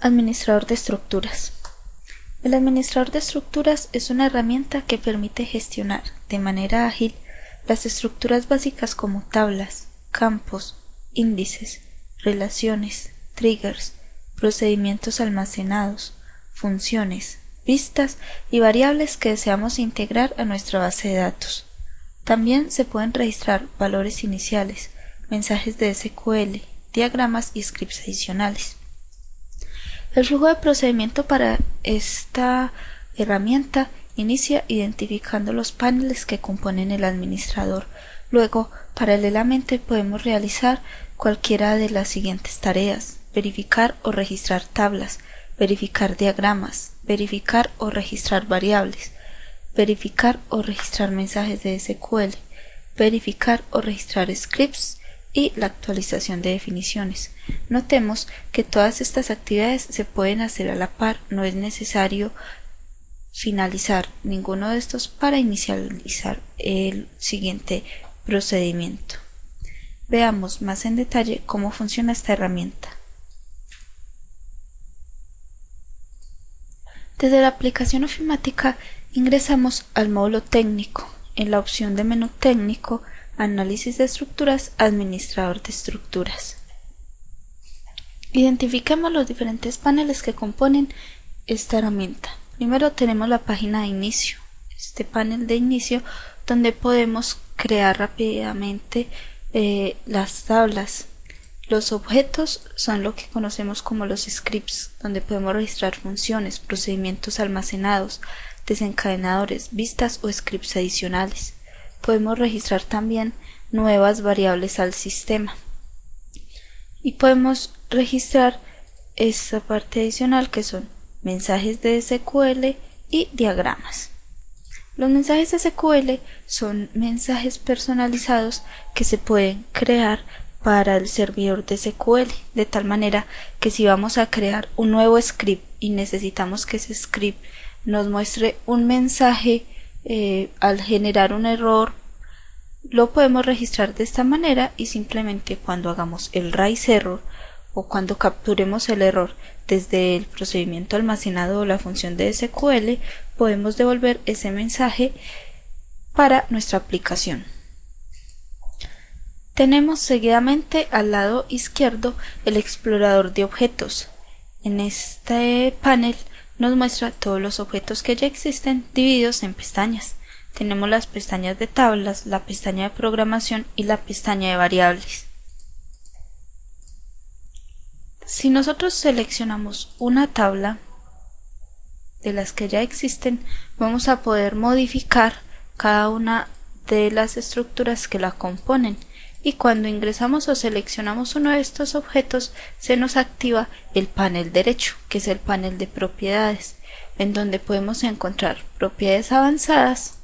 Administrador de estructuras. El administrador de estructuras es una herramienta que permite gestionar de manera ágil las estructuras básicas como tablas, campos, índices, relaciones, triggers, procedimientos almacenados, funciones, vistas y variables que deseamos integrar a nuestra base de datos. También se pueden registrar valores iniciales, mensajes de SQL, diagramas y scripts adicionales. El flujo de procedimiento para esta herramienta inicia identificando los paneles que componen el administrador. Luego, paralelamente podemos realizar cualquiera de las siguientes tareas: verificar o registrar tablas, verificar diagramas, verificar o registrar variables, verificar o registrar mensajes de SQL, verificar o registrar scripts y la actualización de definiciones. Notemos que todas estas actividades se pueden hacer a la par, no es necesario finalizar ninguno de estos para inicializar el siguiente procedimiento. Veamos más en detalle cómo funciona esta herramienta. Desde la aplicación ofimática ingresamos al módulo técnico. En la opción de menú técnico, análisis de estructuras, administrador de estructuras. Identifiquemos los diferentes paneles que componen esta herramienta. Primero tenemos la página de inicio, este panel de inicio donde podemos crear rápidamente las tablas. Los objetos son lo que conocemos como los scripts, donde podemos registrar funciones, procedimientos almacenados, desencadenadores, vistas o scripts adicionales. Podemos registrar también nuevas variables al sistema y podemos registrar esta parte adicional que son mensajes de SQL y diagramas. Los mensajes de SQL son mensajes personalizados que se pueden crear para el servidor de SQL, de tal manera que si vamos a crear un nuevo script y necesitamos que ese script nos muestre un mensaje al generar un error, lo podemos registrar de esta manera y simplemente cuando hagamos el raise error o cuando capturemos el error desde el procedimiento almacenado o la función de SQL, podemos devolver ese mensaje para nuestra aplicación. Tenemos seguidamente al lado izquierdo el explorador de objetos. En este panel nos muestra todos los objetos que ya existen divididos en pestañas. Tenemos las pestañas de tablas, la pestaña de programación y la pestaña de variables. Si nosotros seleccionamos una tabla de las que ya existen, vamos a poder modificar cada una de las estructuras que la componen, y cuando ingresamos o seleccionamos uno de estos objetos se nos activa el panel derecho, que es el panel de propiedades, en donde podemos encontrar propiedades avanzadas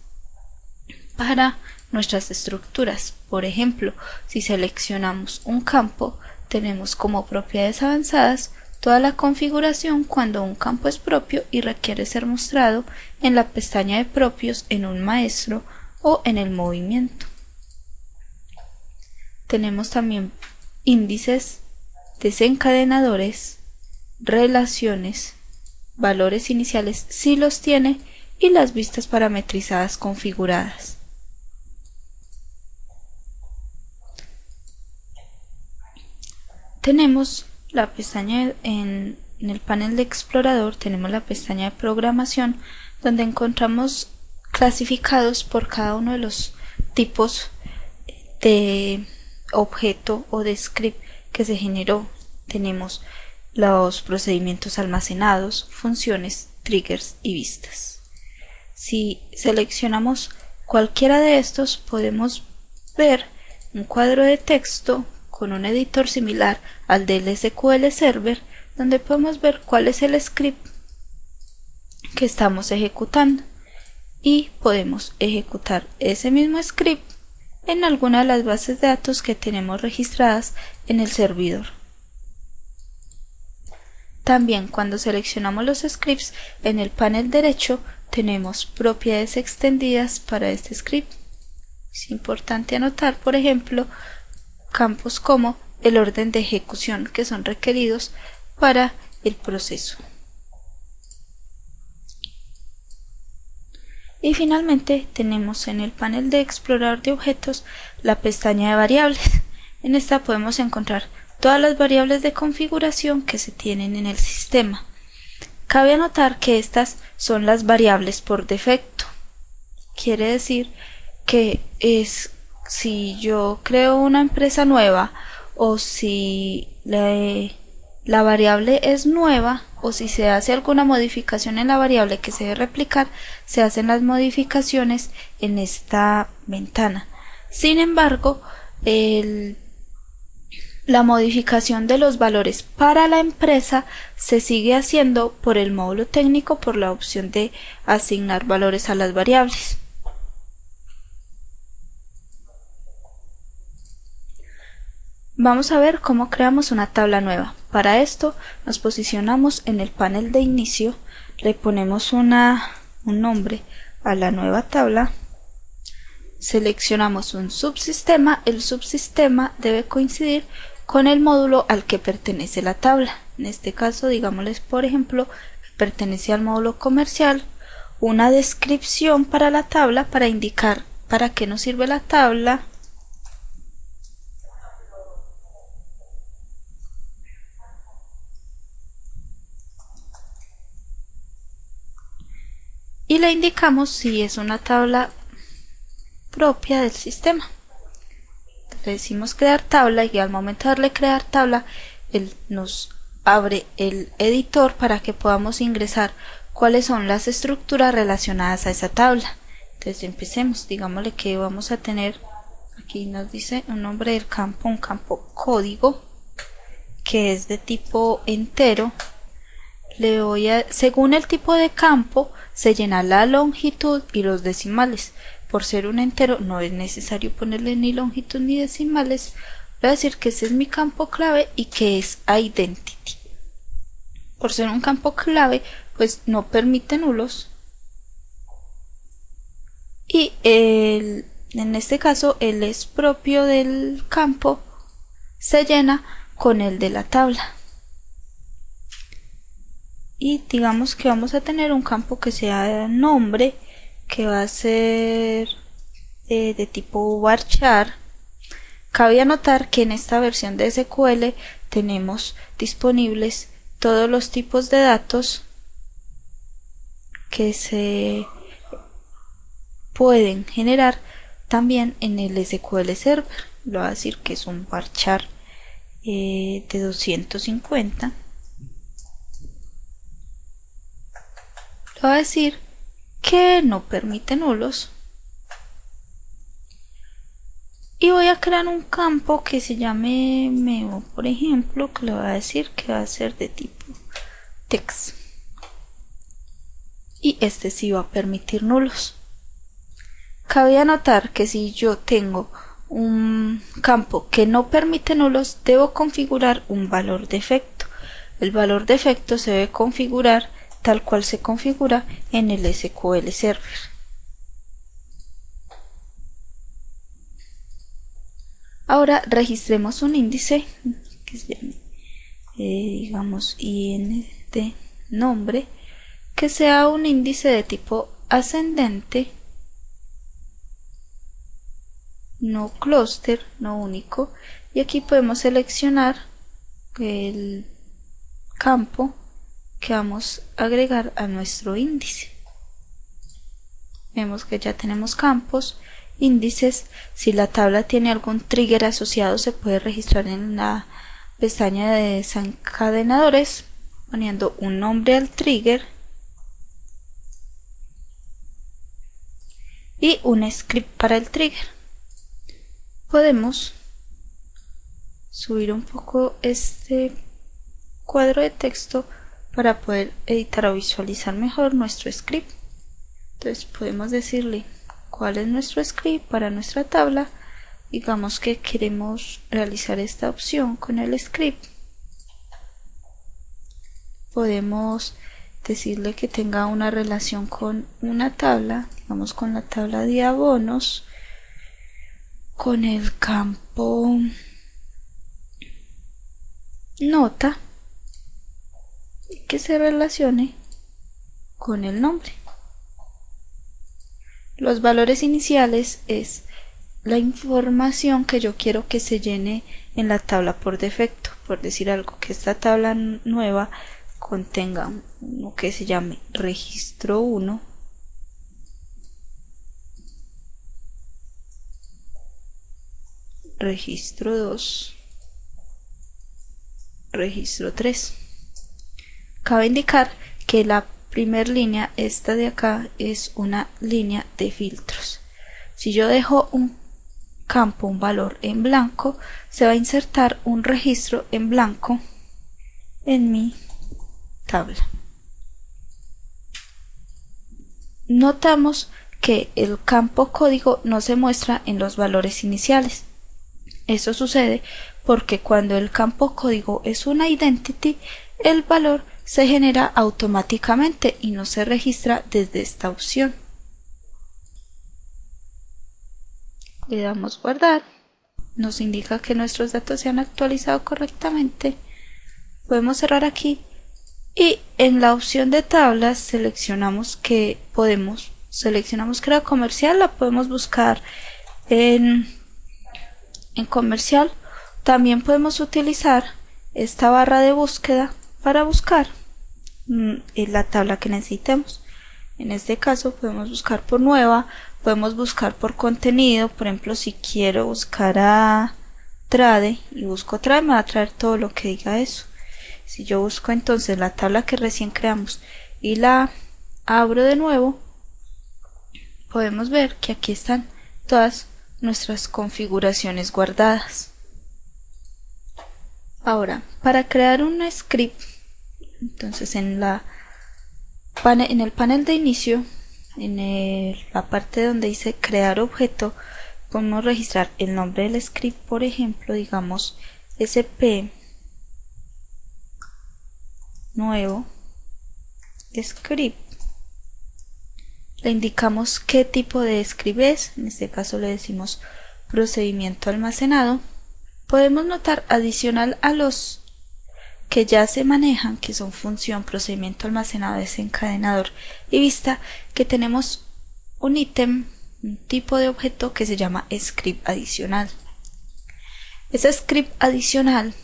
para nuestras estructuras. Por ejemplo, si seleccionamos un campo, tenemos como propiedades avanzadas toda la configuración cuando un campo es propio y requiere ser mostrado en la pestaña de propios en un maestro o en el movimiento. Tenemos también índices, desencadenadores, relaciones, valores iniciales si los tiene y las vistas parametrizadas configuradas. Tenemos la pestaña en el panel de explorador, tenemos la pestaña de programación donde encontramos clasificados por cada uno de los tipos de objeto o de script que se generó. Tenemos los procedimientos almacenados, funciones, triggers y vistas. Si seleccionamos cualquiera de estos, podemos ver un cuadro de texto con un editor similar al del SQL Server, donde podemos ver cuál es el script que estamos ejecutando y podemos ejecutar ese mismo script en alguna de las bases de datos que tenemos registradas en el servidor. También cuando seleccionamos los scripts en el panel derecho tenemos propiedades extendidas para este script. Es importante anotar, por ejemplo, campos como el orden de ejecución que son requeridos para el proceso. Y finalmente tenemos en el panel de explorador de objetos la pestaña de variables. En esta podemos encontrar todas las variables de configuración que se tienen en el sistema. Cabe anotar que estas son las variables por defecto. Quiere decir que si yo creo una empresa nueva o si la variable es nueva o si se hace alguna modificación en la variable que se debe replicar, se hacen las modificaciones en esta ventana. Sin embargo, la modificación de los valores para la empresa se sigue haciendo por el módulo técnico por la opción de asignar valores a las variables. Vamos a ver cómo creamos una tabla nueva. Para esto nos posicionamos en el panel de inicio, le ponemos un nombre a la nueva tabla, seleccionamos un subsistema, el subsistema debe coincidir con el módulo al que pertenece la tabla. En este caso, digámosles por ejemplo, pertenece al módulo comercial, una descripción para la tabla para indicar para qué nos sirve la tabla, y le indicamos si es una tabla propia del sistema. Le decimos crear tabla y al momento de darle crear tabla, él nos abre el editor para que podamos ingresar cuáles son las estructuras relacionadas a esa tabla. Entonces empecemos, digámosle que vamos a tener, aquí nos dice un nombre del campo, un campo código que es de tipo entero. Le voy a, según el tipo de campo, se llena la longitud y los decimales. Por ser un entero no es necesario ponerle ni longitud ni decimales. Voy a decir que ese es mi campo clave y que es identity. Por ser un campo clave, pues no permite nulos. Y en este caso el es propio del campo se llena con el de la tabla. Y digamos que vamos a tener un campo que sea nombre, que va a ser de tipo varchar. Cabe anotar que en esta versión de SQL tenemos disponibles todos los tipos de datos que se pueden generar también en el SQL Server. Lo voy a decir que es un varchar de 250. Lo voy a decir que no permite nulos y voy a crear un campo que se llame memo, por ejemplo, que le voy a decir que va a ser de tipo text y este sí va a permitir nulos. Cabe anotar que si yo tengo un campo que no permite nulos, debo configurar un valor defecto. El valor defecto se debe configurar tal cual se configura en el SQL Server. Ahora registremos un índice que se llame digamos int nombre, que sea un índice de tipo ascendente, no clúster, no único, y aquí podemos seleccionar el campo que vamos a agregar a nuestro índice. Vemos que ya tenemos campos, índices. Si la tabla tiene algún trigger asociado, se puede registrar en la pestaña de desencadenadores poniendo un nombre al trigger y un script para el trigger. Podemos subir un poco este cuadro de texto para poder editar o visualizar mejor nuestro script. Entonces podemos decirle cuál es nuestro script para nuestra tabla. Digamos que queremos realizar esta opción con el script. Podemos decirle que tenga una relación con una tabla, digamos con la tabla de abonos, con el campo nota, que se relacione con el nombre. Los valores iniciales es la información que yo quiero que se llene en la tabla por defecto. Por decir algo, que esta tabla nueva contenga uno que se llame registro 1, registro 2, registro 3. Cabe indicar que la primera línea, esta de acá, es una línea de filtros. Si yo dejo un campo, un valor en blanco, se va a insertar un registro en blanco en mi tabla. Notamos que el campo código no se muestra en los valores iniciales. Eso sucede porque cuando el campo código es una identity, el valor se genera automáticamente y no se registra desde esta opción. Le damos guardar, nos indica que nuestros datos se han actualizado correctamente. Podemos cerrar aquí y en la opción de tablas seleccionamos que era comercial, la podemos buscar en comercial. También podemos utilizar esta barra de búsqueda para buscar la tabla que necesitemos. En este caso podemos buscar por nueva, podemos buscar por contenido. Por ejemplo, si quiero buscar a trade y busco trade, me va a traer todo lo que diga eso. Si yo busco entonces la tabla que recién creamos y la abro de nuevo, podemos ver que aquí están todas nuestras configuraciones guardadas. Ahora, para crear un script, entonces en el panel de inicio, en la parte donde dice crear objeto, podemos registrar el nombre del script. Por ejemplo, digamos sp nuevo script. Le indicamos qué tipo de script es, en este caso le decimos procedimiento almacenado. Podemos notar, adicional a los que ya se manejan, que son función, procedimiento almacenado, desencadenador y vista, que tenemos un ítem, un tipo de objeto que se llama script adicional. Ese script adicional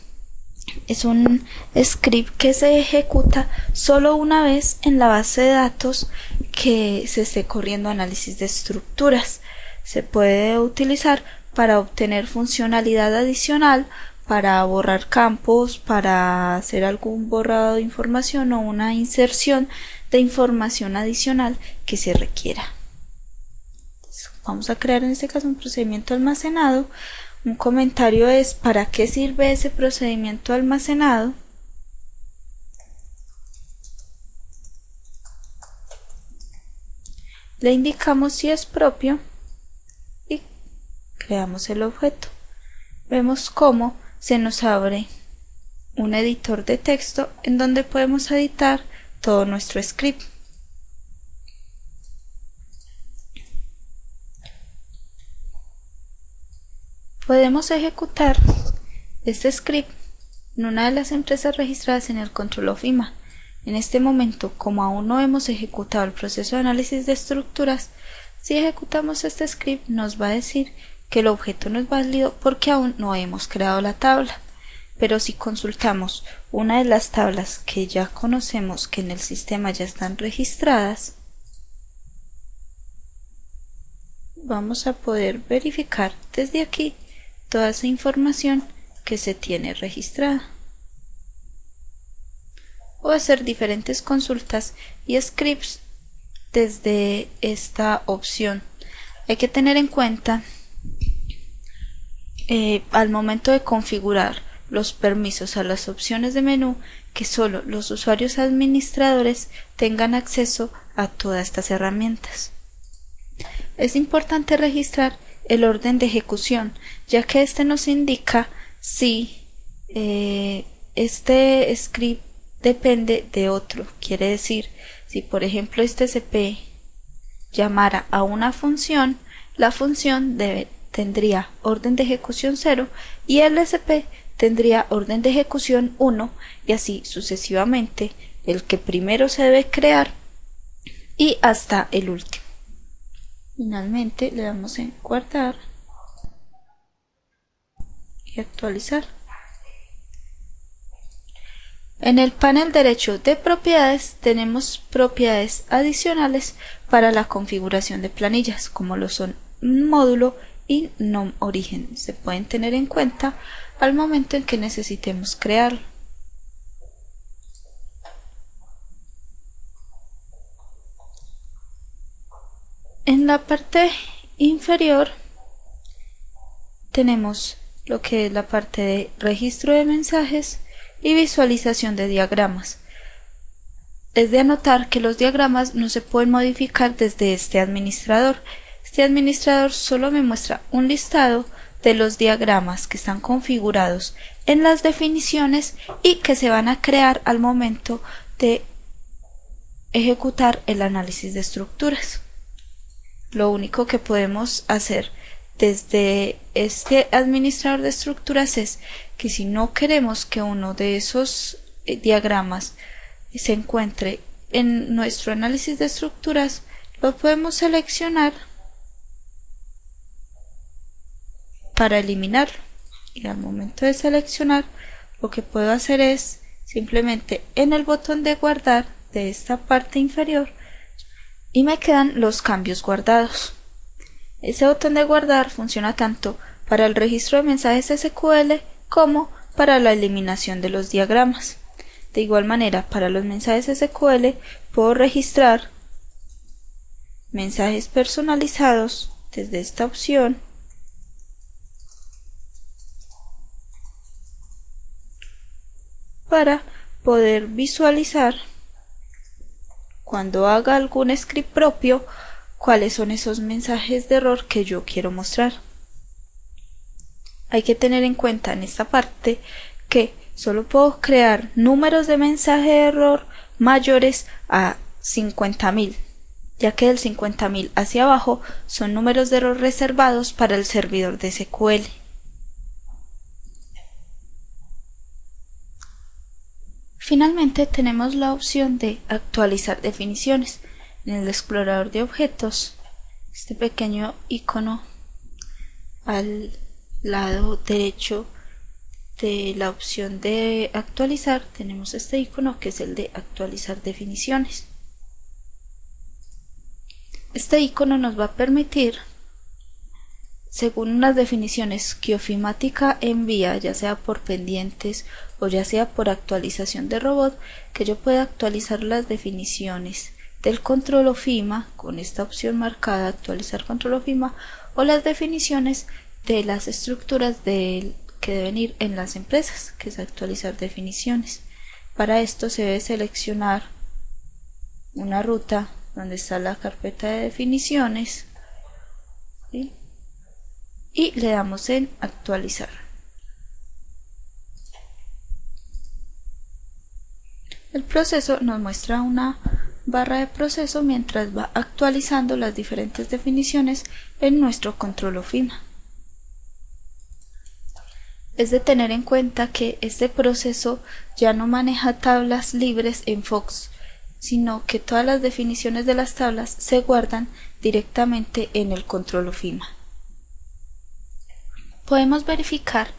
es un script que se ejecuta solo una vez en la base de datos que se esté corriendo análisis de estructuras. Se puede utilizar para obtener funcionalidad adicional, para borrar campos, para hacer algún borrado de información o una inserción de información adicional que se requiera. Entonces, vamos a crear en este caso un procedimiento almacenado. Un comentario es: ¿para qué sirve ese procedimiento almacenado? Le indicamos si es propio y creamos el objeto. Vemos cómo se nos abre un editor de texto en donde podemos editar todo nuestro script. Podemos ejecutar este script en una de las empresas registradas en el Control of IMA. En este momento, como aún no hemos ejecutado el proceso de análisis de estructuras, si ejecutamos este script nos va a decir que el objeto no es válido porque aún no hemos creado la tabla. Pero si consultamos una de las tablas que ya conocemos, que en el sistema ya están registradas, vamos a poder verificar desde aquí toda esa información que se tiene registrada, o hacer diferentes consultas y scripts desde esta opción. Hay que tener en cuenta al momento de configurar los permisos a las opciones de menú que solo los usuarios administradores tengan acceso a todas estas herramientas. Es importante registrar el orden de ejecución, ya que este nos indica si este script depende de otro. Quiere decir, si por ejemplo este sp llamara a una función, la función tendría orden de ejecución 0 y el sp tendría orden de ejecución 1 y así sucesivamente, el que primero se debe crear y hasta el último. Finalmente le damos en guardar y actualizar. En el panel derecho de propiedades tenemos propiedades adicionales para la configuración de planillas, como lo son módulo y nom origen. Se pueden tener en cuenta al momento en que necesitemos crearlo. En la parte inferior tenemos lo que es la parte de registro de mensajes y visualización de diagramas. Es de anotar que los diagramas no se pueden modificar desde este administrador. Este administrador solo me muestra un listado de los diagramas que están configurados en las definiciones y que se van a crear al momento de ejecutar el análisis de estructuras. Lo único que podemos hacer desde este administrador de estructuras es que si no queremos que uno de esos diagramas se encuentre en nuestro análisis de estructuras, lo podemos seleccionar para eliminarlo, y al momento de seleccionar lo que puedo hacer es simplemente en el botón de guardar de esta parte inferior y me quedan los cambios guardados. Ese botón de guardar funciona tanto para el registro de mensajes SQL como para la eliminación de los diagramas. De igual manera, para los mensajes SQL puedo registrar mensajes personalizados desde esta opción para poder visualizar cuando haga algún script propio cuáles son esos mensajes de error que yo quiero mostrar. Hay que tener en cuenta en esta parte que solo puedo crear números de mensaje de error mayores a 50.000, ya que del 50.000 hacia abajo son números de error reservados para el servidor de SQL. Finalmente tenemos la opción de actualizar definiciones. En el explorador de objetos, este pequeño icono al lado derecho de la opción de actualizar tenemos este icono que es el de actualizar definiciones. Este icono nos va a permitir, según unas definiciones que Ofimática envía, ya sea por pendientes o ya sea por actualización de robot, que yo pueda actualizar las definiciones del control OFIMA con esta opción marcada actualizar control OFIMA, o las definiciones de las estructuras que deben ir en las empresas, que es actualizar definiciones. Para esto se debe seleccionar una ruta donde está la carpeta de definiciones, ¿sí? Y le damos en actualizar. El proceso nos muestra una barra de proceso mientras va actualizando las diferentes definiciones en nuestro control OFIMA. Es de tener en cuenta que este proceso ya no maneja tablas libres en Fox, sino que todas las definiciones de las tablas se guardan directamente en el control OFIMA. Podemos verificar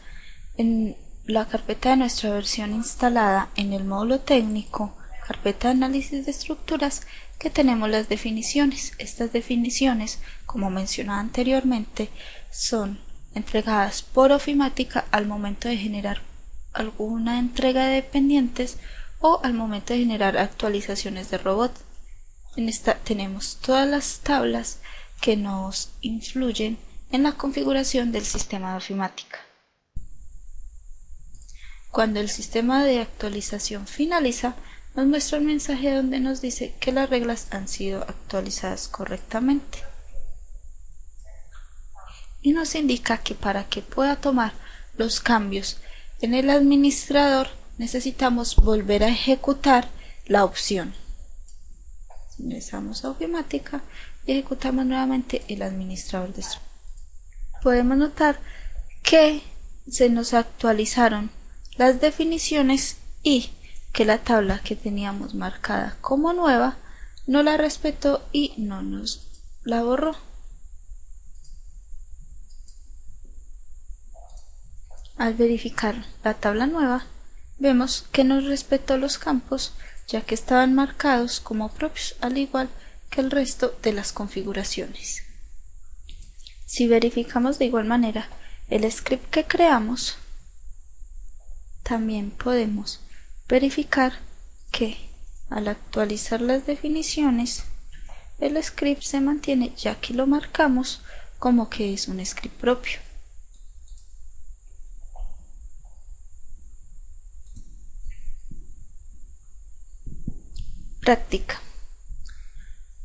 en la carpeta de nuestra versión instalada en el módulo técnico, carpeta de análisis de estructuras, que tenemos las definiciones. Estas definiciones, como mencionaba anteriormente, son entregadas por Ofimática al momento de generar alguna entrega de dependientes o al momento de generar actualizaciones de robot. En esta tenemos todas las tablas que nos influyen en la configuración del sistema de Ofimática. Cuando el sistema de actualización finaliza, nos muestra un mensaje donde nos dice que las reglas han sido actualizadas correctamente y nos indica que para que pueda tomar los cambios en el administrador necesitamos volver a ejecutar la opción. Ingresamos a Ofimática y ejecutamos nuevamente el administrador de estructuras. Podemos notar que se nos actualizaron las definiciones y que la tabla que teníamos marcada como nueva no la respetó y no nos la borró. Al verificar la tabla nueva, vemos que nos respetó los campos ya que estaban marcados como propios al igual que el resto de las configuraciones. Si verificamos de igual manera el script que creamos, también podemos verificar que al actualizar las definiciones el script se mantiene ya que lo marcamos como que es un script propio. Práctica.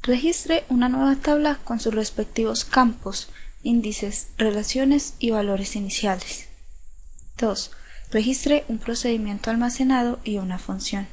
Registre una nueva tabla con sus respectivos campos, índices, relaciones y valores iniciales. 2. Registre un procedimiento almacenado y una función.